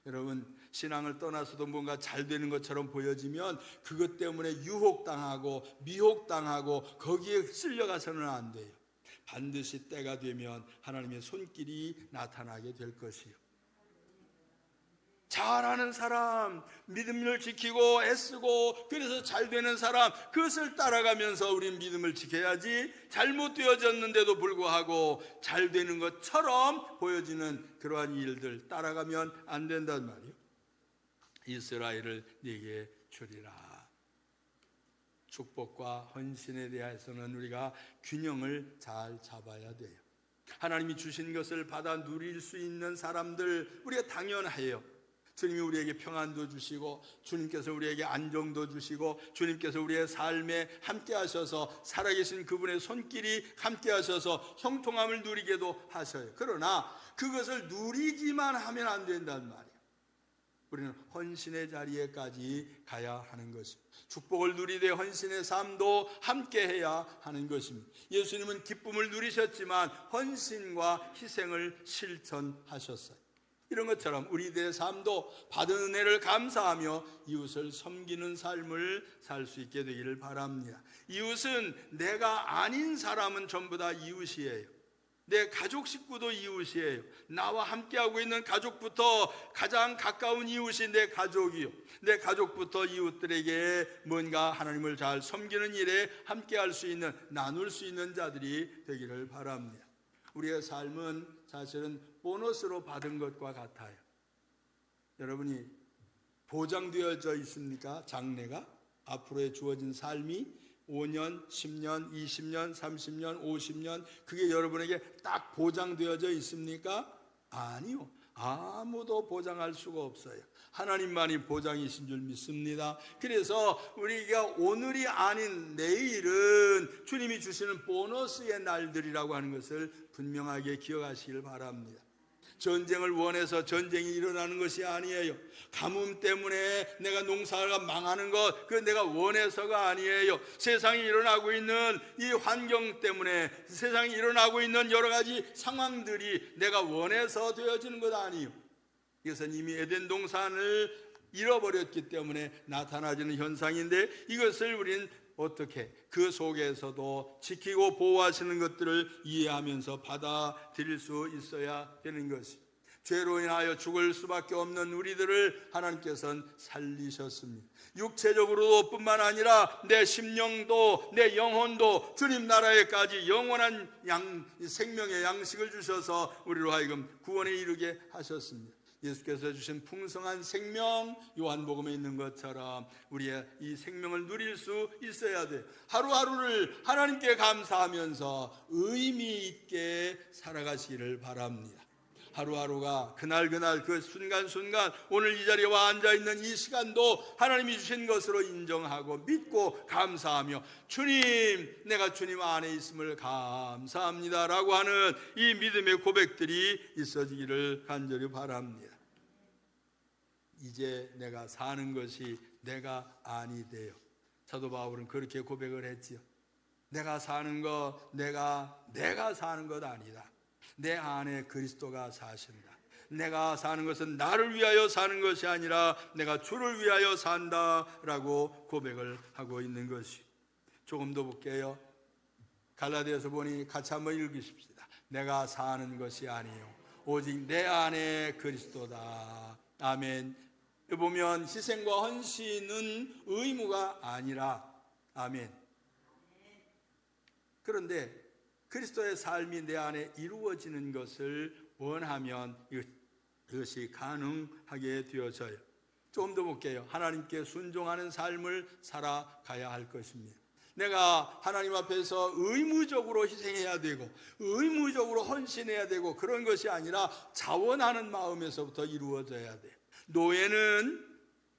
여러분, 신앙을 떠나서도 뭔가 잘 되는 것처럼 보여지면 그것 때문에 유혹당하고 미혹당하고 거기에 쓸려가서는 안 돼요. 반드시 때가 되면 하나님의 손길이 나타나게 될 것이요. 잘하는 사람, 믿음을 지키고 애쓰고 그래서 잘 되는 사람, 그것을 따라가면서 우린 믿음을 지켜야지, 잘못되어졌는데도 불구하고 잘 되는 것처럼 보여지는 그러한 일들 따라가면 안 된단 말이에요. 이스라엘을 네게 주리라. 축복과 헌신에 대해서는 우리가 균형을 잘 잡아야 돼요. 하나님이 주신 것을 받아 누릴 수 있는 사람들, 우리가 당연해요. 주님이 우리에게 평안도 주시고, 주님께서 우리에게 안정도 주시고, 주님께서 우리의 삶에 함께 하셔서 살아계신 그분의 손길이 함께 하셔서 형통함을 누리게도 하셔요. 그러나 그것을 누리기만 하면 안 된단 말이에요. 우리는 헌신의 자리에까지 가야 하는 것입니다. 축복을 누리되 헌신의 삶도 함께 해야 하는 것입니다. 예수님은 기쁨을 누리셨지만 헌신과 희생을 실천하셨어요. 이런 것처럼 우리들의 삶도 받은 은혜를 감사하며 이웃을 섬기는 삶을 살 수 있게 되기를 바랍니다. 이웃은 내가 아닌 사람은 전부 다 이웃이에요. 내 가족 식구도 이웃이에요. 나와 함께하고 있는 가족부터 가장 가까운 이웃이 내 가족이요, 내 가족부터 이웃들에게 뭔가 하나님을 잘 섬기는 일에 함께할 수 있는, 나눌 수 있는 자들이 되기를 바랍니다. 우리의 삶은 사실은 보너스로 받은 것과 같아요. 여러분이 보장되어져 있습니까? 장래가, 앞으로의 주어진 삶이 5년, 10년, 20년, 30년, 50년, 그게 여러분에게 딱 보장되어져 있습니까? 아니요. 아무도 보장할 수가 없어요. 하나님만이 보장이신 줄 믿습니다. 그래서 우리가 오늘이 아닌 내일은 주님이 주시는 보너스의 날들이라고 하는 것을 분명하게 기억하시길 바랍니다. 전쟁을 원해서 전쟁이 일어나는 것이 아니에요. 가뭄 때문에 내가 농사가 망하는 것, 그건 내가 원해서가 아니에요. 세상에 일어나고 있는 이 환경 때문에, 세상에 일어나고 있는 여러 가지 상황들이 내가 원해서 되어지는 것 아니에요. 이것은 이미 에덴 동산을 잃어버렸기 때문에 나타나지는 현상인데, 이것을 우리는 어떻게 그 속에서도 지키고 보호하시는 것들을 이해하면서 받아들일 수 있어야 되는 것이, 죄로 인하여 죽을 수밖에 없는 우리들을 하나님께서는 살리셨습니다. 육체적으로 뿐만 아니라 내 심령도, 내 영혼도 주님 나라에까지 영원한 생명의 양식을 주셔서 우리로 하여금 구원에 이르게 하셨습니다. 예수께서 주신 풍성한 생명, 요한복음에 있는 것처럼 우리의 이 생명을 누릴 수 있어야 돼. 하루하루를 하나님께 감사하면서 의미 있게 살아가시기를 바랍니다. 하루하루가 그날 그 순간순간, 오늘 이 자리에 와 앉아있는 이 시간도 하나님이 주신 것으로 인정하고 믿고 감사하며, 주님, 내가 주님 안에 있음을 감사합니다 라고 하는 이 믿음의 고백들이 있어지기를 간절히 바랍니다. 이제 내가 사는 것이 내가 아니 돼요. 사도 바울은 그렇게 고백을 했지요. 내가 사는 것, 내가 사는 것 아니다. 내 안에 그리스도가 사신다. 내가 사는 것은 나를 위하여 사는 것이 아니라 내가 주를 위하여 산다라고 고백을 하고 있는 것이. 조금 더 볼게요. 갈라디아서 보니 같이 한번 읽으십시다. 내가 사는 것이 아니요 오직 내 안에 그리스도다. 아멘. 보면 희생과 헌신은 의무가 아니라, 아멘. 그런데 그리스도의 삶이 내 안에 이루어지는 것을 원하면 이것이 가능하게 되어져요. 좀 더 볼게요. 하나님께 순종하는 삶을 살아가야 할 것입니다. 내가 하나님 앞에서 의무적으로 희생해야 되고 의무적으로 헌신해야 되고 그런 것이 아니라 자원하는 마음에서부터 이루어져야 돼요. 노예는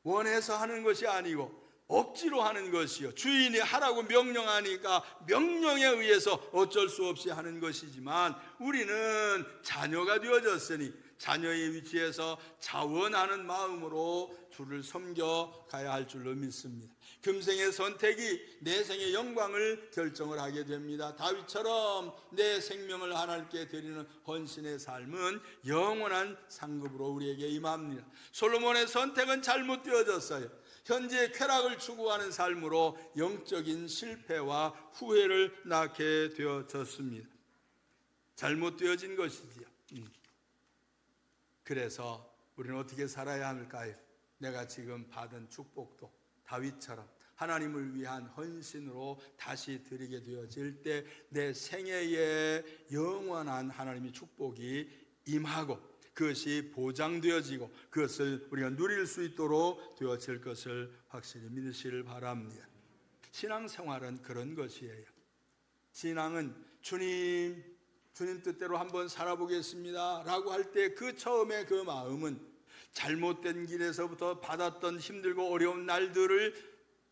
원해서 하는 것이 아니고 억지로 하는 것이요, 주인이 하라고 명령하니까 명령에 의해서 어쩔 수 없이 하는 것이지만, 우리는 자녀가 되어졌으니 자녀의 위치에서 자원하는 마음으로 주를 섬겨가야 할 줄로 믿습니다. 금생의 선택이 내 생의 영광을 결정을 하게 됩니다. 다윗처럼 내 생명을 하나님께 드리는 헌신의 삶은 영원한 상급으로 우리에게 임합니다. 솔로몬의 선택은 잘못되어졌어요. 현재 쾌락을 추구하는 삶으로 영적인 실패와 후회를 낳게 되어졌습니다. 잘못되어진 것이지요. 그래서 우리는 어떻게 살아야 할까요? 내가 지금 받은 축복도 다윗처럼 하나님을 위한 헌신으로 다시 드리게 되어질 때 내 생애에 영원한 하나님의 축복이 임하고 그것이 보장되어지고 그것을 우리가 누릴 수 있도록 되어질 것을 확실히 믿으시길 바랍니다. 신앙생활은 그런 것이에요. 신앙은 주님 뜻대로 한번 살아보겠습니다 라고 할 때 그 처음에 그 마음은 잘못된 길에서부터 받았던 힘들고 어려운 날들을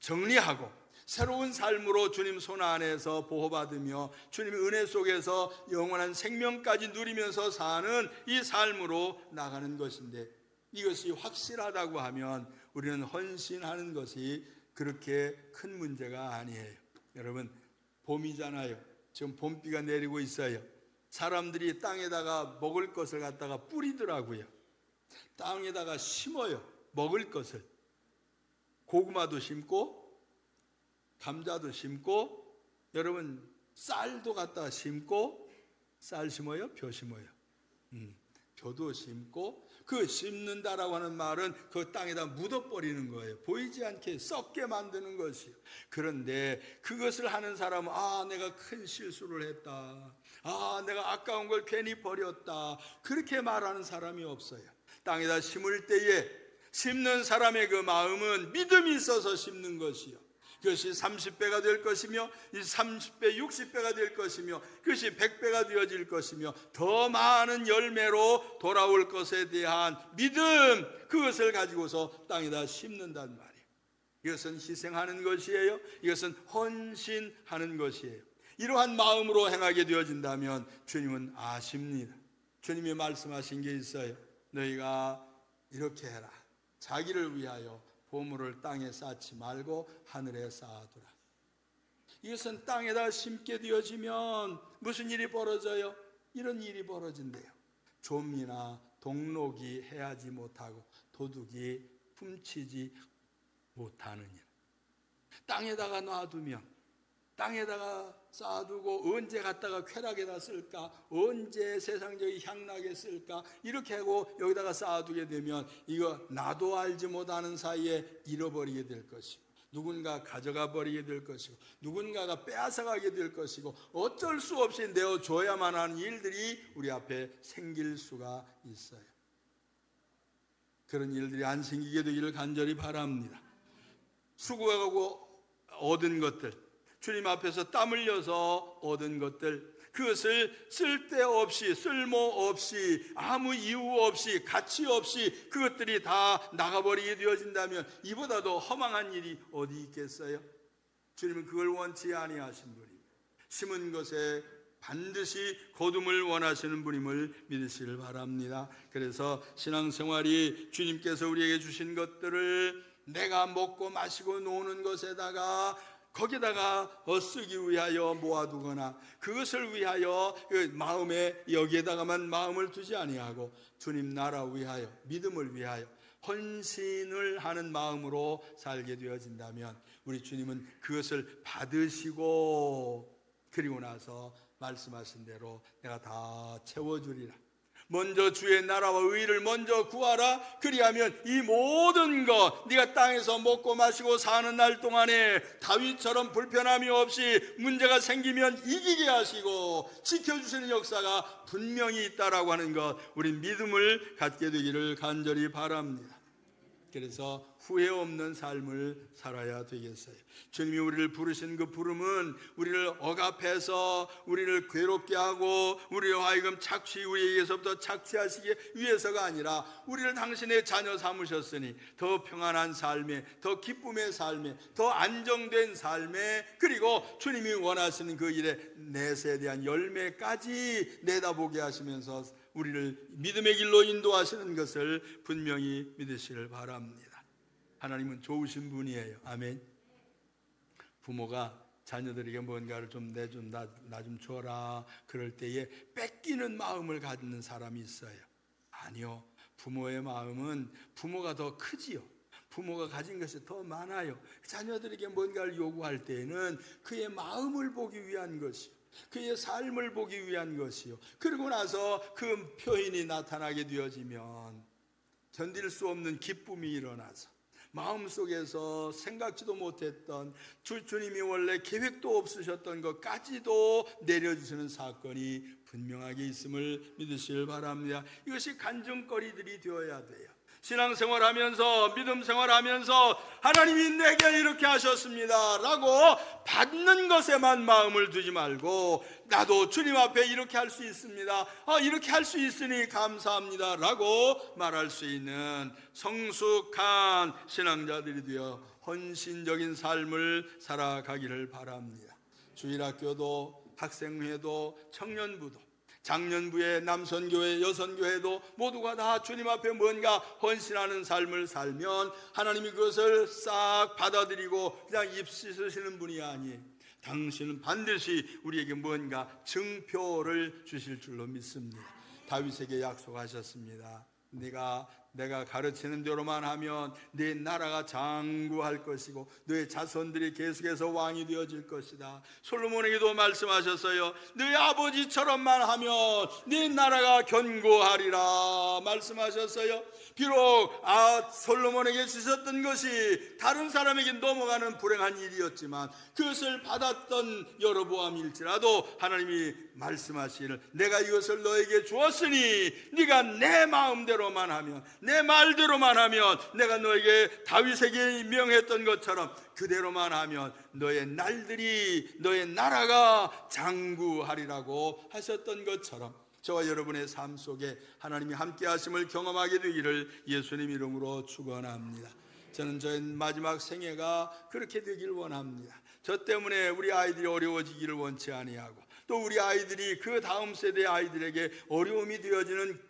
정리하고 새로운 삶으로 주님 손 안에서 보호받으며 주님의 은혜 속에서 영원한 생명까지 누리면서 사는 이 삶으로 나가는 것인데, 이것이 확실하다고 하면 우리는 헌신하는 것이 그렇게 큰 문제가 아니에요. 여러분, 봄이잖아요. 지금 봄비가 내리고 있어요. 사람들이 땅에다가 먹을 것을 갖다가 뿌리더라고요. 땅에다가 심어요. 먹을 것을. 고구마도 심고 감자도 심고, 여러분 쌀도 갖다가 심고, 쌀 심어요? 벼 심어요? 벼도 심고, 그 심는다라고 하는 말은 그 땅에다 묻어버리는 거예요. 보이지 않게 썩게 만드는 것이요. 그런데 그것을 하는 사람은 내가 큰 실수를 했다, 내가 아까운 걸 괜히 버렸다, 그렇게 말하는 사람이 없어요. 땅에다 심을 때에 심는 사람의 그 마음은 믿음이 있어서 심는 것이요, 그것이 30배가 될 것이며, 이 30배, 60배가 될 것이며, 그것이 100배가 되어질 것이며, 더 많은 열매로 돌아올 것에 대한 믿음, 그것을 가지고서 땅에다 심는단 말이에요. 이것은 희생하는 것이에요. 이것은 헌신하는 것이에요. 이러한 마음으로 행하게 되어진다면 주님은 아십니다. 주님이 말씀하신 게 있어요. 너희가 이렇게 해라. 자기를 위하여 보물을 땅에 쌓지 말고 하늘에 쌓아두라. 이것은 땅에다 심게 되어지면 무슨 일이 벌어져요? 이런 일이 벌어진대요. 좀이나 동록이 해하지 못하고 도둑이 훔치지 못하는 일. 땅에다가 놔두면, 땅에다가 쌓아두고 언제 갖다가 쾌락에다 쓸까, 언제 세상적인 향락에 쓸까, 이렇게 하고 여기다가 쌓아두게 되면 이거 나도 알지 못하는 사이에 잃어버리게 될 것이고, 누군가 가져가 버리게 될 것이고, 누군가가 빼앗아가게 될 것이고, 어쩔 수 없이 내어줘야만 하는 일들이 우리 앞에 생길 수가 있어요. 그런 일들이 안 생기게 되기를 간절히 바랍니다. 수고하고 얻은 것들, 주님 앞에서 땀 흘려서 얻은 것들, 그것을 쓸데없이, 쓸모없이, 아무 이유 없이, 가치 없이 그것들이 다 나가버리게 되어진다면 이보다 더 허망한 일이 어디 있겠어요? 주님은 그걸 원치 아니하신 분입니다. 심은 것에 반드시 거둠을 원하시는 분임을 믿으시길 바랍니다. 그래서 신앙생활이 주님께서 우리에게 주신 것들을 내가 먹고 마시고 노는 것에다가 거기다가 쓰기 위하여 모아두거나 그것을 위하여 그 마음에 여기에다가만 마음을 두지 아니하고 주님 나라 위하여, 믿음을 위하여 헌신을 하는 마음으로 살게 되어진다면 우리 주님은 그것을 받으시고, 그리고 나서 말씀하신 대로 내가 다 채워주리라. 먼저 주의 나라와 의를 먼저 구하라. 그리하면 이 모든 것, 네가 땅에서 먹고 마시고 사는 날 동안에 다윗처럼 불편함이 없이 문제가 생기면 이기게 하시고 지켜주시는 역사가 분명히 있다라고 하는 것, 우리 믿음을 갖게 되기를 간절히 바랍니다. 그래서 후회 없는 삶을 살아야 되겠어요. 주님이 우리를 부르신 그 부름은 우리를 억압해서 우리를 괴롭게 하고 우리를 하여금 우리에게서부터 착취하시기 위해서가 아니라 우리를 당신의 자녀 삼으셨으니 더 평안한 삶에, 더 기쁨의 삶에, 더 안정된 삶에, 그리고 주님이 원하시는 그 일에 넷에 대한 열매까지 내다보게 하시면서 우리를 믿음의 길로 인도하시는 것을 분명히 믿으시길 바랍니다. 하나님은 좋으신 분이에요. 아멘. 부모가 자녀들에게 뭔가를 좀 나 좀 줘라 그럴 때에 뺏기는 마음을 갖는 사람이 있어요. 아니요, 부모의 마음은 부모가 더 크지요. 부모가 가진 것이 더 많아요. 자녀들에게 뭔가를 요구할 때에는 그의 마음을 보기 위한 것이요, 그의 삶을 보기 위한 것이요, 그리고 나서 그 표현이 나타나게 되어지면 견딜 수 없는 기쁨이 일어나서 마음속에서 생각지도 못했던 주님이 원래 계획도 없으셨던 것까지도 내려주시는 사건이 분명하게 있음을 믿으시길 바랍니다. 이것이 간증거리들이 되어야 돼요. 신앙생활하면서 믿음 생활하면서 하나님이 내게 이렇게 하셨습니다 라고 받는 것에만 마음을 두지 말고, 나도 주님 앞에 이렇게 할 수 있습니다, 이렇게 할 수 있으니 감사합니다 라고 말할 수 있는 성숙한 신앙자들이 되어 헌신적인 삶을 살아가기를 바랍니다. 주일학교도 학생회도 청년부도 장년부의 남선교회 여선교회도 모두가 다 주님 앞에 뭔가 헌신하는 삶을 살면 하나님이 그것을 싹 받아들이고 그냥 입 씻으시는 분이 아니에요. 당신은 반드시 우리에게 뭔가 증표를 주실 줄로 믿습니다. 다윗에게 약속하셨습니다. 내가 가르치는 대로만 하면 네 나라가 장구할 것이고 너의 자손들이 계속해서 왕이 되어질 것이다. 솔로몬에게도 말씀하셨어요. 너희 아버지처럼만 하면 네 나라가 견고하리라 말씀하셨어요. 비록 솔로몬에게 주셨던 것이 다른 사람에게 넘어가는 불행한 일이었지만 그것을 받았던 여로보암일지라도 하나님이 말씀하시기를 내가 이것을 너에게 주었으니 네가 내 마음대로만 하면, 내 말대로만 하면, 내가 너에게 다윗에게 명했던 것처럼 그대로만 하면 너의 날들이, 너의 나라가 장구하리라고 하셨던 것처럼 저와 여러분의 삶 속에 하나님이 함께 하심을 경험하게 되기를 예수님 이름으로 축원합니다. 저는 저의 마지막 생애가 그렇게 되길 원합니다. 저 때문에 우리 아이들이 어려워지기를 원치 아니하고 또 우리 아이들이 그 다음 세대 아이들에게 어려움이 되어지는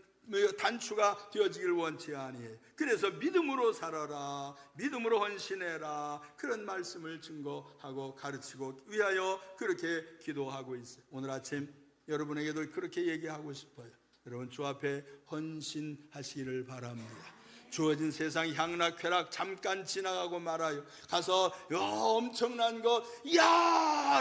단추가 되어지길 원치 아니해요. 그래서 믿음으로 살아라, 믿음으로 헌신해라, 그런 말씀을 증거하고 가르치고 위하여 그렇게 기도하고 있어요. 오늘 아침 여러분에게도 그렇게 얘기하고 싶어요. 여러분 주 앞에 헌신하시기를 바랍니다. 주어진 세상 향락쾌락 잠깐 지나가고 말아요. 가서 엄청난 거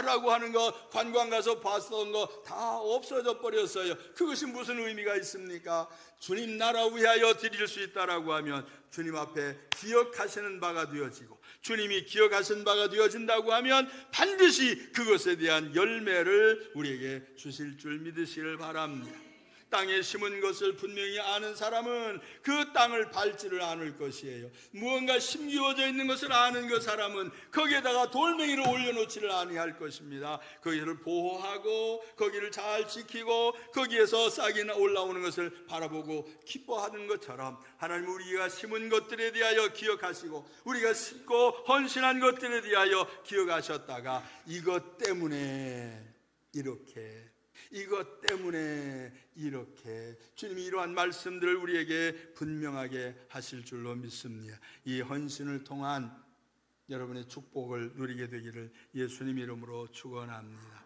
라고 하는 거, 관광 가서 봤던 거 다 없어져 버렸어요. 그것이 무슨 의미가 있습니까? 주님 나라 위하여 드릴 수 있다라고 하면 주님 앞에 기억하시는 바가 되어지고, 주님이 기억하신 바가 되어진다고 하면 반드시 그것에 대한 열매를 우리에게 주실 줄 믿으시길 바랍니다. 땅에 심은 것을 분명히 아는 사람은 그 땅을 밟지를 않을 것이에요. 무언가 심기워져 있는 것을 아는 그 사람은 거기에다가 돌멩이를 올려놓지를 아니할 것입니다. 거기를 보호하고 거기를 잘 지키고 거기에서 싹이 올라오는 것을 바라보고 기뻐하는 것처럼 하나님 우리가 심은 것들에 대하여 기억하시고 우리가 심고 헌신한 것들에 대하여 기억하셨다가 이것 때문에 이렇게 주님이 이러한 말씀들을 우리에게 분명하게 하실 줄로 믿습니다. 이 헌신을 통한 여러분의 축복을 누리게 되기를 예수님 이름으로 축원합니다.